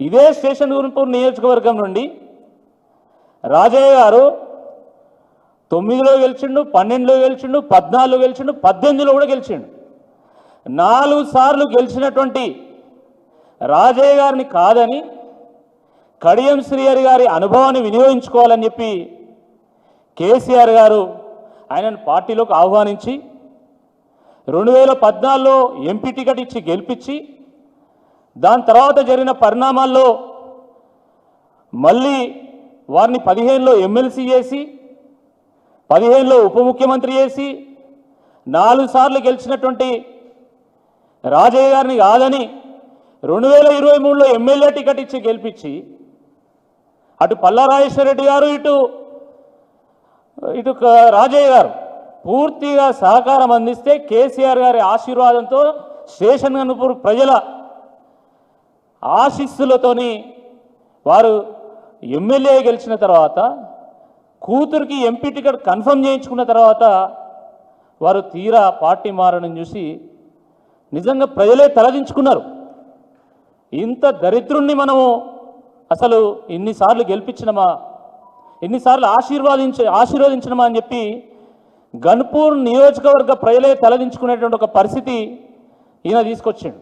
ఇదే స్టేషన్ గురుపూర్ నియోజకవర్గం నుండి రాజయ్య గారు 9లో గెలిచిండు, 12లో గెలిచిండు, 14లో గెలిచిండు, 18లో కూడా గెలిచిండు. 4 సార్లు గెలిచినటువంటి రాజయ్య గారిని కాదని కడియం శ్రీహరి గారి అనుభవాన్ని వినియోగించుకోవాలని చెప్పి కేసీఆర్ గారు ఆయనను పార్టీలోకి ఆహ్వానించి 2014లో ఎంపీ టికెట్ ఇచ్చి గెలిపించి దాని తర్వాత జరిగిన పరిణామాల్లో మళ్ళీ వారిని 15లో ఎమ్మెల్సీ చేసి 15లో ఉప ముఖ్యమంత్రి చేసి 4 సార్లు గెలిచినటువంటి రాజయ్య గారిని కాదని 2023లో ఎమ్మెల్యే టికెట్ ఇచ్చి గెలిపించి అటు పల్లా రాజేశ్వరరెడ్డి గారు ఇటు రాజయ్య గారు పూర్తిగా సహకారం అందిస్తే కేసీఆర్ గారి ఆశీర్వాదంతో స్టేషన్ గన్పూర్ ప్రజల ఆశీస్సులతోని వారు ఎమ్మెల్యే గెలిచిన తర్వాత కూతురికి ఎంపీ టికెట్ కన్ఫర్మ్ చేయించుకున్న తర్వాత వారు తీరా పార్టీ మారడం చూసి నిజంగా ప్రజలే తలదించుకున్నారు. ఇంత దరిద్రుణ్ణి మనము అసలు ఇన్నిసార్లు గెలిపించినమా, ఎన్నిసార్లు ఆశీర్వదించినమా అని చెప్పి గన్పూర్ నియోజకవర్గ ప్రజలే తలదించుకునేటువంటి ఒక పరిస్థితి ఈయన తీసుకొచ్చాడు.